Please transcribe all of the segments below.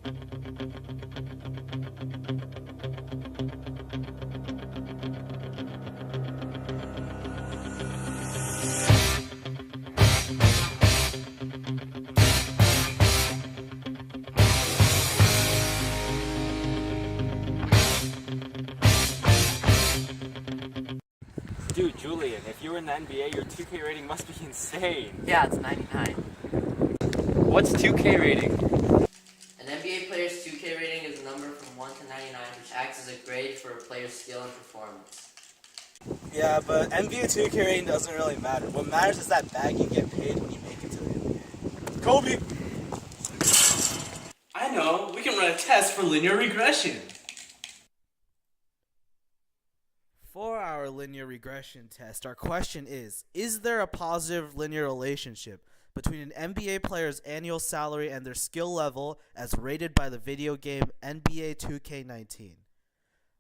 Dude, Julian, if you were in the NBA, your 2K rating must be insane. Yeah, it's 99. What's 2K rating? An NBA player's 2K rating is a number from 1 to 99, which acts as a grade for a player's skill and performance. Yeah, but NBA 2K rating doesn't really matter. What matters is that bag you get paid when you make it to the NBA. Kobe! I know, we can run a test for linear regression. For our linear regression test, our question is there a positive linear relationship between an NBA player's annual salary and their skill level as rated by the video game NBA 2K19?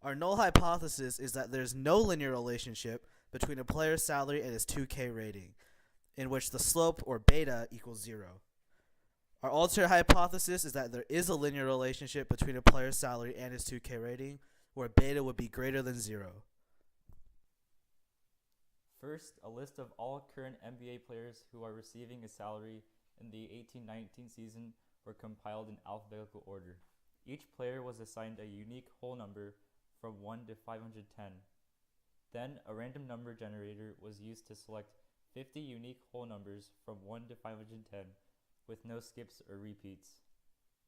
Our null hypothesis is that there's no linear relationship between a player's salary and his 2K rating, in which the slope, or beta, equals 0. Our alternate hypothesis is that there is a linear relationship between a player's salary and his 2K rating, where beta would be greater than 0. First, a list of all current NBA players who are receiving a salary in the 18-19 season were compiled in alphabetical order. Each player was assigned a unique whole number from 1 to 510. Then, a random number generator was used to select 50 unique whole numbers from 1 to 510 with no skips or repeats.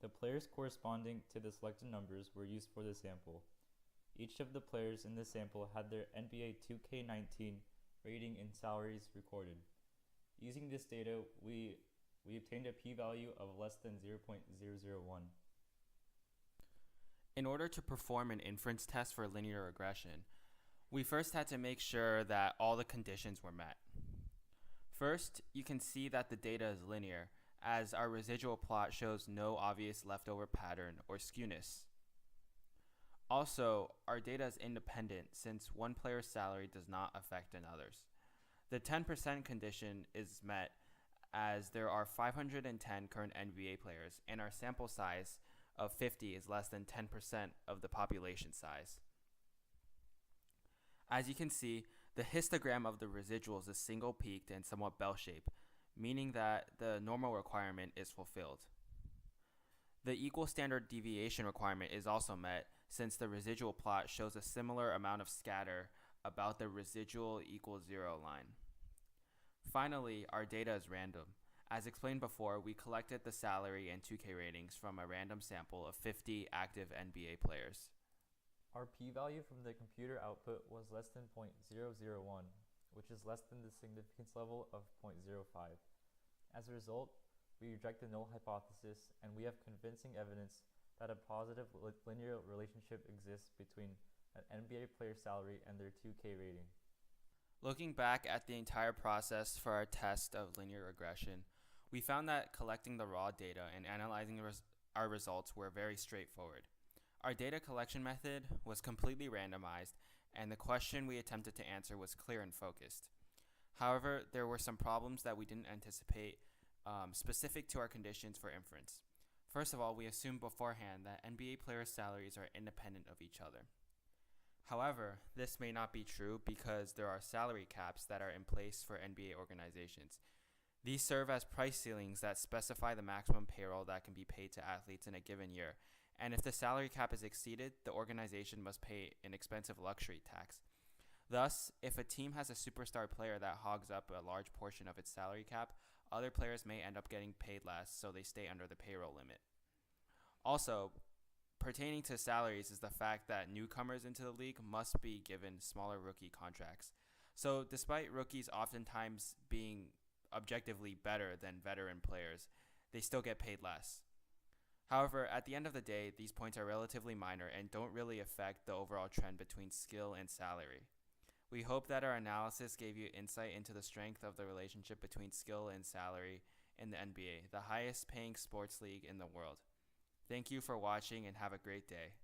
The players corresponding to the selected numbers were used for the sample. Each of the players in the sample had their NBA 2K19 rating and salaries recorded. Using this data, we obtained a p-value of less than 0.001. In order to perform an inference test for linear regression, we first had to make sure that all the conditions were met. First, you can see that the data is linear, as our residual plot shows no obvious leftover pattern or skewness. Also, our data is independent since one player's salary does not affect another's. The 10% condition is met as there are 510 current NBA players and our sample size of 50 is less than 10% of the population size. As you can see, the histogram of the residuals is single-peaked and somewhat bell-shaped, meaning that the normal requirement is fulfilled. The equal standard deviation requirement is also met since the residual plot shows a similar amount of scatter about the residual equals 0 line. Finally, our data is random. As explained before, we collected the salary and 2K ratings from a random sample of 50 active NBA players. Our p-value from the computer output was less than 0.001, which is less than the significance level of 0.05. As a result, we reject the null hypothesis, and we have convincing evidence that a positive linear relationship exists between an NBA player's salary and their 2K rating. Looking back at the entire process for our test of linear regression, we found that collecting the raw data and analyzing our results were very straightforward. Our data collection method was completely randomized, and the question we attempted to answer was clear and focused. However, there were some problems that we didn't anticipate specific to our conditions for inference. First of all, we assumed beforehand that NBA players' salaries are independent of each other. However, this may not be true because there are salary caps that are in place for NBA organizations. These serve as price ceilings that specify the maximum payroll that can be paid to athletes in a given year, and if the salary cap is exceeded, the organization must pay an expensive luxury tax. Thus, if a team has a superstar player that hogs up a large portion of its salary cap, other players may end up getting paid less, so they stay under the payroll limit. Also, pertaining to salaries is the fact that newcomers into the league must be given smaller rookie contracts. So despite rookies oftentimes being objectively better than veteran players, they still get paid less. However, at the end of the day, these points are relatively minor and don't really affect the overall trend between skill and salary. We hope that our analysis gave you insight into the strength of the relationship between skill and salary in the NBA, the highest paying sports league in the world. Thank you for watching and have a great day.